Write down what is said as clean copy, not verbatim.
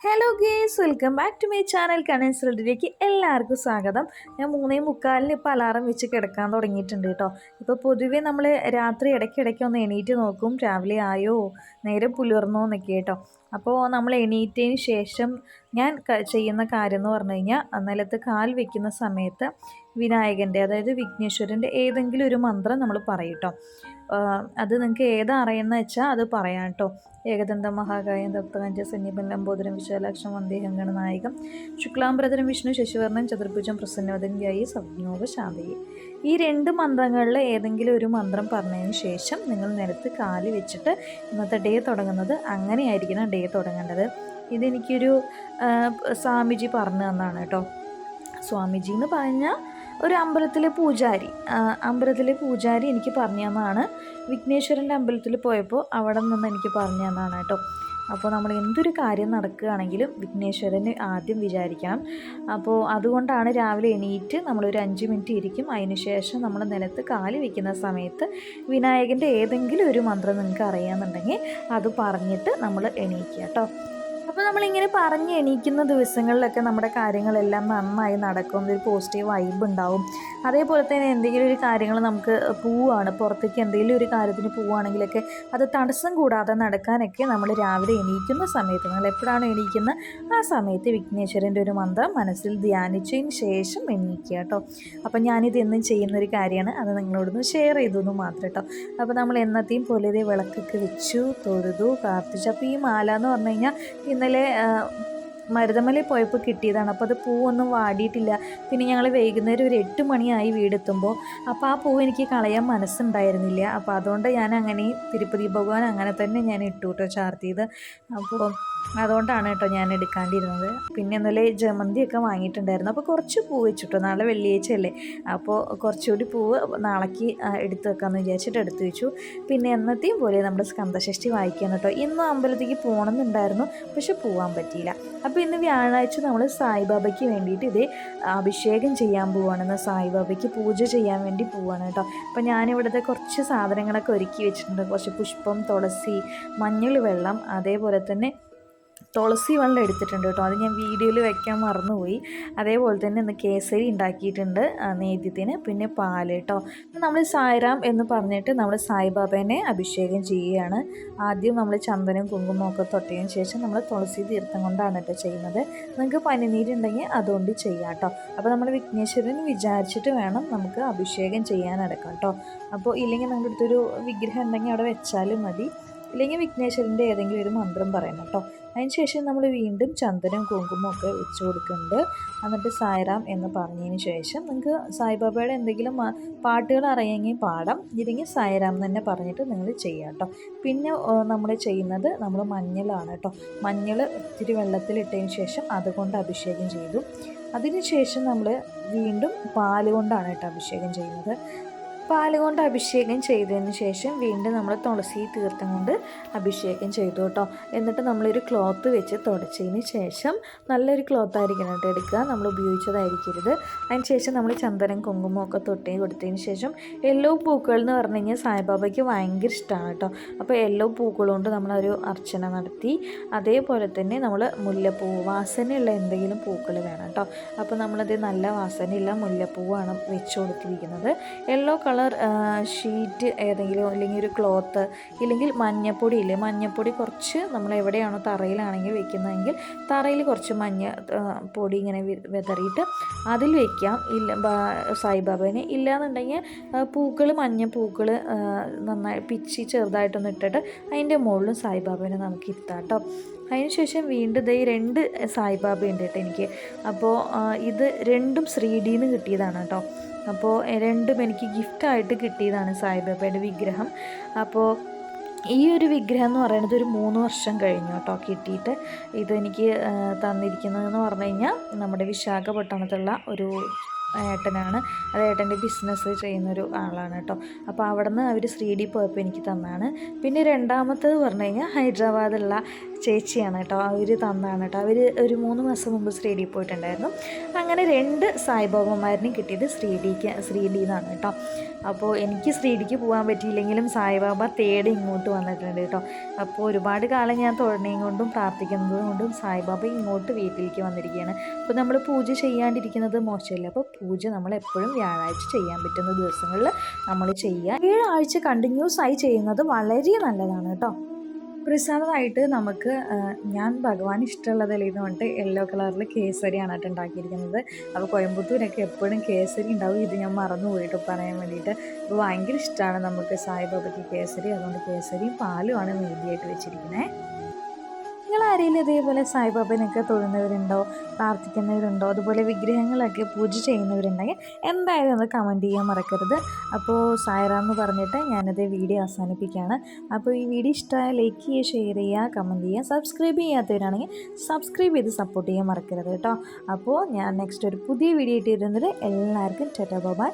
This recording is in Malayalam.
Hello guys, welcome back to my channel കണേശ്വരയിലേക്ക് എല്ലാവർക്കും സ്വാഗതം. ഞാൻ 3:45 ഇപ്പോൾ അലാറം വെച്ച് കിടക്കാൻ തുടങ്ങിയിട്ടുണ്ട് കേട്ടോ. ഇപ്പോൾ പൊതുവേ നമ്മൾ രാത്രി ഇടയ്ക്കിടയ്ക്ക് ഒന്ന് എണീറ്റ് നോക്കും, രാവിലെ ആയോ, നേരെ പുലർന്നോ എന്നൊക്കെ കേട്ടോ. അപ്പോൾ നമ്മൾ എണീറ്റതിന് ശേഷം ഞാൻ ചെയ്യുന്ന കാര്യം എന്ന് പറഞ്ഞു കഴിഞ്ഞാൽ, നിലത്ത് കാൽ വെക്കുന്ന സമയത്ത് വിനായകൻ്റെ, അതായത് വിഘ്നേശ്വരൻ്റെ ഏതെങ്കിലും ഒരു മന്ത്രം നമ്മൾ പറയും കേട്ടോ. അത് നിങ്ങൾക്ക് ഏതാ അറിയുന്നത് വെച്ചാൽ അത് പറയാം കേട്ടോ. ഏകദന്ത മഹാകായം തപ്തകഞ്ച സന്നിപൻ ലംബോദരം വിശാലാക്ഷം വന്ദേഹം ഗണനായകം ശുക്ലാംബരധരം വിഷ്ണു ശശിവർണ്ണൻ ചതുർഭുജം പ്രസന്നവദന്യായി സംജ്ഞോപ ശാന്തയെ. ഈ 2 മന്ത്രങ്ങളിൽ ഏതെങ്കിലും ഒരു മന്ത്രം പറഞ്ഞതിന് ശേഷം നിങ്ങൾ നിലത്ത് കാല് വെച്ചിട്ട് ഇന്നത്തെ ഡേ തുടങ്ങുന്നത് അങ്ങനെയായിരിക്കണം ഡേ തുടങ്ങേണ്ടത്. ഇതെനിക്കൊരു സ്വാമിജി പറഞ്ഞു തന്നാണ് കേട്ടോ. സ്വാമിജി എന്ന് പറഞ്ഞാൽ ഒരു അമ്പലത്തിലെ പൂജാരി എനിക്ക് പറഞ്ഞു തന്നതാണ്. വിഘ്നേശ്വരൻ്റെ അമ്പലത്തിൽ പോയപ്പോൾ അവിടെ നിന്ന് എനിക്ക് പറഞ്ഞു തന്നതാണ് കേട്ടോ. അപ്പോൾ നമ്മൾ എന്തൊരു കാര്യം നടക്കുകയാണെങ്കിലും വിഘ്നേശ്വരന് ആദ്യം വിചാരിക്കണം. അപ്പോൾ അതുകൊണ്ടാണ് രാവിലെ എണീറ്റ് നമ്മളൊരു 5 മിനിറ്റ് ഇരിക്കും. അതിന് ശേഷം നമ്മൾ നിലത്ത് കാല് വയ്ക്കുന്ന സമയത്ത് വിനായകൻ്റെ ഏതെങ്കിലും ഒരു മന്ത്രം നിങ്ങൾക്ക് അറിയാമെന്നുണ്ടെങ്കിൽ അത് പറഞ്ഞിട്ട് നമ്മൾ എണീക്കുക കേട്ടോ. അപ്പോൾ നമ്മളിങ്ങനെ പറഞ്ഞ് എണീക്കുന്ന ദിവസങ്ങളിലൊക്കെ നമ്മുടെ കാര്യങ്ങളെല്ലാം നന്നായി നടക്കും, ഒരു പോസിറ്റീവ് വൈബ് ഉണ്ടാവും. അതേപോലെ തന്നെ എന്തെങ്കിലും ഒരു കാര്യങ്ങൾ നമുക്ക് പോവുകയാണ്, പുറത്തേക്ക് എന്തെങ്കിലും ഒരു കാര്യത്തിന് പോവുകയാണെങ്കിലൊക്കെ അത് തടസ്സം കൂടാതെ നടക്കാനൊക്കെ നമ്മൾ രാവിലെ എണീക്കുന്ന സമയത്ത്, നിങ്ങൾ എപ്പോഴാണ് എണീക്കുന്നത് ആ സമയത്ത് വിഘ്നേശ്വരൻ്റെ ഒരു മന്ത്രം മനസ്സിൽ ധ്യാനിച്ചതിന് ശേഷം എണീക്കുക കേട്ടോ. അപ്പോൾ ഞാനിത് എന്നും ചെയ്യുന്നൊരു കാര്യമാണ്, അത് നിങ്ങളോടൊന്ന് ഷെയർ ചെയ്തു മാത്രം കേട്ടോ. അപ്പോൾ നമ്മൾ എന്നത്തെയും പോലെ ഇതേ വിളക്കൊക്കെ വെച്ചു, തൊഴുതു, പ്രാർത്ഥിച്ചു. അപ്പോൾ ഈ മാല എന്ന് പറഞ്ഞു കഴിഞ്ഞാൽ ഇന്നലെ മരുതമലയിൽ പോയപ്പോൾ കിട്ടിയതാണ്. അപ്പോൾ അത് പൂവൊന്നും വാടിയിട്ടില്ല. പിന്നെ ഞങ്ങൾ വൈകുന്നേരം ഒരു 8 മണിയായി വീടെത്തുമ്പോൾ. അപ്പോൾ ആ പൂവ് എനിക്ക് കളയാൻ മനസ്സുണ്ടായിരുന്നില്ല. അപ്പോൾ അതുകൊണ്ട് ഞാൻ അങ്ങനെ തിരുപ്പതി ഭഗവാൻ അങ്ങനെ തന്നെ ഞാൻ ഇട്ടു കേട്ടോ, ചാർത്തിയത്. അപ്പോൾ അതുകൊണ്ടാണ് കേട്ടോ ഞാൻ എടുക്കാണ്ടിരുന്നത്. പിന്നെ ഇന്നലെ ജമന്തിയൊക്കെ വാങ്ങിയിട്ടുണ്ടായിരുന്നു. അപ്പോൾ കുറച്ച് പൂവ് വെച്ചിട്ടോ, നാളെ വെള്ളിയാഴ്ചയല്ലേ, അപ്പോൾ കുറച്ചുകൂടി പൂവ് നാളേക്ക് എടുത്ത് വെക്കാമെന്ന് വിചാരിച്ചിട്ട് എടുത്തു വെച്ചു. പിന്നെ എന്നത്തെയും പോലെ നമ്മുടെ സ്കന്ദഷഷ്ടി വായിക്കാൻ കേട്ടോ. ഇന്നും അമ്പലത്തേക്ക് പോകണമെന്നുണ്ടായിരുന്നു, പക്ഷെ പോകാൻ പറ്റിയില്ല. അപ്പോൾ ഇന്ന് വ്യാഴാഴ്ച നമ്മൾ സായിബാബയ്ക്ക് വേണ്ടിയിട്ട് ഇതേ അഭിഷേകം ചെയ്യാൻ പോവുകയാണെന്ന്, സായിബാബയ്ക്ക് പൂജ ചെയ്യാൻ വേണ്ടി പോവുകയാണ് കേട്ടോ. അപ്പോൾ ഞാനിവിടുത്തെ കുറച്ച് സാധനങ്ങളൊക്കെ ഒരുക്കി വെച്ചിട്ടുണ്ട്. കുറച്ച് പുഷ്പം, തുളസി, മഞ്ഞൾ വെള്ളം, അതേപോലെ തന്നെ തുളസി വെള്ളം എടുത്തിട്ടുണ്ട് കേട്ടോ. അത് ഞാൻ വീഡിയോയിൽ വയ്ക്കാൻ മറന്നുപോയി. അതേപോലെ തന്നെ ഇന്ന് കേസരി ഉണ്ടാക്കിയിട്ടുണ്ട് നേദ്യത്തിന്. പിന്നെ പാല് കേട്ടോ. നമ്മൾ സായിറാം എന്ന് പറഞ്ഞിട്ട് നമ്മൾ സായിബാബേനെ അഭിഷേകം ചെയ്യുകയാണ്. ആദ്യം നമ്മൾ ചന്ദനം കുങ്കുമമൊക്കെ തൊട്ടതിന് ശേഷം നമ്മൾ തുളസി തീർത്ഥം കൊണ്ടാണ് കേട്ടോ ചെയ്യുന്നത്. നിങ്ങൾക്ക് പനിനീരുണ്ടെങ്കിൽ അതുകൊണ്ട് ചെയ്യാം കേട്ടോ. അപ്പോൾ നമ്മൾ വിഘ്നേശ്വരൻ വിചാരിച്ചിട്ട് വേണം നമുക്ക് അഭിഷേകം ചെയ്യാനടക്കാം കേട്ടോ. അപ്പോൾ ഇല്ലെങ്കിൽ നമ്മുടെ അടുത്തൊരു വിഗ്രഹം ഉണ്ടെങ്കിൽ അവിടെ വെച്ചാലും മതി, ഇല്ലെങ്കിൽ വിഘ്നേശ്വരൻ്റെ ഏതെങ്കിലും ഒരു മന്ത്രം പറയണം കേട്ടോ. അതിന് ശേഷം നമ്മൾ വീണ്ടും ചന്ദനം കുങ്കുമമൊക്കെ വെച്ച് കൊടുക്കുന്നുണ്ട്. എന്നിട്ട് സായിറാം എന്ന് പറഞ്ഞതിന് ശേഷം നിങ്ങൾക്ക് സായിബാബയുടെ എന്തെങ്കിലും പാട്ടുകൾ അറിയാമെങ്കിൽ പാടാം, ഇല്ലെങ്കിൽ സായിറാം തന്നെ പറഞ്ഞിട്ട് നിങ്ങൾ ചെയ്യാം കേട്ടോ. പിന്നെ നമ്മൾ ചെയ്യുന്നത് നമ്മൾ മഞ്ഞളാണ് കേട്ടോ. മഞ്ഞൾ ഇത്തിരി വെള്ളത്തിലിട്ടതിന് ശേഷം അതുകൊണ്ട് അഭിഷേകം ചെയ്തു. അതിന് ശേഷം നമ്മൾ വീണ്ടും പാല് കൊണ്ടാണ് കേട്ടോ അഭിഷേകം ചെയ്യുന്നത്. പാല് കൊണ്ട് അഭിഷേകം ചെയ്തതിന് ശേഷം വീണ്ടും നമ്മൾ തുളസി തീർത്ഥം കൊണ്ട് അഭിഷേകം ചെയ്തു കേട്ടോ. എന്നിട്ട് നമ്മളൊരു ക്ലോത്ത് വെച്ച് തുടച്ചതിന് ശേഷം, നല്ലൊരു ക്ലോത്ത് ആയിരിക്കണം കേട്ടോ എടുക്കുക, നമ്മൾ ഉപയോഗിച്ചതായിരിക്കരുത്. അതിന് ശേഷം നമ്മൾ ചന്ദനം കുങ്കുമമൊക്കെ തൊട്ടി കൊടുത്തതിന് ശേഷം യെല്ലോ പൂക്കൾ എന്ന് പറഞ്ഞു കഴിഞ്ഞാൽ സായിബാബയ്ക്ക് ഭയങ്കര ഇഷ്ടമാണ് കേട്ടോ. അപ്പോൾ യെല്ലോ പൂക്കൾ കൊണ്ട് നമ്മളൊരു അർച്ചന നടത്തി. അതേപോലെ തന്നെ നമ്മൾ മുല്ലപ്പൂ, വാസനയുള്ള എന്തെങ്കിലും പൂക്കൾ വേണം കേട്ടോ. അപ്പോൾ നമ്മളത് നല്ല വാസനയുള്ള മുല്ലപ്പൂവാണ് വെച്ച് കൊടുത്തിരിക്കുന്നത്. യെല്ലോ കളർ ഷീറ്റ് ഏതെങ്കിലും, അല്ലെങ്കിൽ ഒരു ക്ലോത്ത്, ഇല്ലെങ്കിൽ മഞ്ഞപ്പൊടി ഇല്ലേ, മഞ്ഞപ്പൊടി കുറച്ച് നമ്മൾ എവിടെയാണോ തറയിലാണെങ്കിൽ വെക്കുന്നതെങ്കിൽ തറയിൽ കുറച്ച് മഞ്ഞ പൊടി ഇങ്ങനെ വിതറിയിട്ട് അതിൽ വയ്ക്കാം. സായിബാബേനെ ഇല്ലയെന്നുണ്ടെങ്കിൽ പൂക്കൾ, മഞ്ഞ പൂക്കൾ നന്നായി പിച്ചി ചെറുതായിട്ടൊന്ന് ഇട്ടിട്ട് അതിൻ്റെ മുകളിലും സായിബാബേനെ നമുക്ക് ഇരുത്താം കേട്ടോ. അതിനുശേഷം വീണ്ടും ഈ 2 സായിബാബ ഉണ്ട് കേട്ടോ എനിക്ക്. അപ്പോൾ ഇത് 2ഉം ശ്രീഡിന്ന് കിട്ടിയതാണ് കേട്ടോ. അപ്പോൾ 2ഉം എനിക്ക് ഗിഫ്റ്റായിട്ട് കിട്ടിയതാണ് സായിബാബയുടെ വിഗ്രഹം. അപ്പോൾ ഈ ഒരു വിഗ്രഹം എന്ന് പറയുന്നത് ഒരു 3 വർഷം കഴിഞ്ഞു കേട്ടോ കിട്ടിയിട്ട്. ഇതെനിക്ക് തന്നിരിക്കുന്നതെന്ന് പറഞ്ഞു കഴിഞ്ഞാൽ നമ്മുടെ വിശാഖപട്ടണത്തുള്ള ഒരു ഏട്ടനാണ്. അത് ഏട്ടൻ്റെ ബിസിനസ് ചെയ്യുന്നൊരു ആളാണ് കേട്ടോ. അപ്പോൾ അവിടെ നിന്ന് അവർ 3D പോയപ്പോൾ എനിക്ക് തന്നാണ്. പിന്നെ രണ്ടാമത്തേത് പറഞ്ഞു കഴിഞ്ഞാൽ ഹൈദരാബാദുള്ള ചേച്ചിയാണ് കേട്ടോ. അവർ തന്നാണ് കേട്ടോ. അവർ ഒരു 3 മാസം മുമ്പ് 3D പോയിട്ടുണ്ടായിരുന്നു. അങ്ങനെ 2 സായിബാബമാരിനും കിട്ടിയത് 3D എന്നാണ് കേട്ടോ. അപ്പോൾ എനിക്ക് 3Dക്ക് പോകാൻ പറ്റിയില്ലെങ്കിലും സായിബാബ തേടി ഇങ്ങോട്ട് വന്നിട്ടുണ്ട് കേട്ടോ. അപ്പോൾ ഒരുപാട് കാലം ഞാൻ തൊഴണയും കൊണ്ടും പ്രാർത്ഥിക്കുന്നത് കൊണ്ടും സായിബാബ ഇങ്ങോട്ട് വീട്ടിലേക്ക് വന്നിരിക്കുകയാണ്. അപ്പോൾ നമ്മൾ പൂജ ചെയ്യാണ്ടിരിക്കുന്നത് മോശമില്ല. അപ്പോൾ പൂജ നമ്മൾ എപ്പോഴും വ്യാഴാഴ്ച ചെയ്യാൻ പറ്റുന്ന ദിവസങ്ങളിൽ നമ്മൾ ചെയ്യുക. 7 ആഴ്ച കണ്ടിന്യൂസ് ആയി ചെയ്യുന്നത് വളരെ നല്ലതാണ് കേട്ടോ. പ്രസാദമായിട്ട് നമുക്ക് ഞാൻ ഭഗവാൻ ഇഷ്ടമുള്ളതല്ലേ എന്ന് പറഞ്ഞിട്ട് യെല്ലോ കളറിൽ കേസരിയാണ് കേട്ടോ ഉണ്ടാക്കിയിരിക്കുന്നത്. അപ്പോൾ കോയമ്പത്തൂരൊക്കെ എപ്പോഴും കേസരി ഉണ്ടാവും. ഇത് ഞാൻ മറന്നു പോയിട്ട് പറയാൻ വേണ്ടിയിട്ട്. അപ്പോൾ ഭയങ്കര ഇഷ്ടമാണ് നമുക്ക് സായിബാബയ്ക്ക് കേസരി. അതുകൊണ്ട് കേസരിയും പാലുമാണ് നേതിയായിട്ട് വെച്ചിരിക്കുന്നത്. നിങ്ങൾ ആരെങ്കിലും ഇതേപോലെ സായിബാബനൊക്കെ തൊഴുന്നവരുണ്ടോ, പ്രാർത്ഥിക്കുന്നവരുണ്ടോ, അതുപോലെ വിഗ്രഹങ്ങളൊക്കെ പൂജ ചെയ്യുന്നവരുണ്ടെങ്കിൽ എന്തായാലും ഒന്ന് കമൻറ്റ് ചെയ്യാൻ മറക്കരുത്. അപ്പോൾ സായിറാം എന്ന് പറഞ്ഞിട്ട് ഞാനത് വീഡിയോ അവസാനിപ്പിക്കുകയാണ്. അപ്പോൾ ഈ വീഡിയോ ഇഷ്ടമായ ലൈക്ക് ചെയ്യുക, ഷെയർ ചെയ്യുക, കമൻറ്റ് ചെയ്യുക. സബ്സ്ക്രൈബ് ചെയ്യാത്തവരാണെങ്കിൽ സബ്സ്ക്രൈബ് ചെയ്ത് സപ്പോർട്ട് ചെയ്യാൻ മറക്കരുത് കേട്ടോ. അപ്പോൾ ഞാൻ നെക്സ്റ്റ് ഒരു പുതിയ വീഡിയോ ആയിട്ട് വരുന്നത്. എല്ലാവർക്കും ടാറ്റാ ബൈ.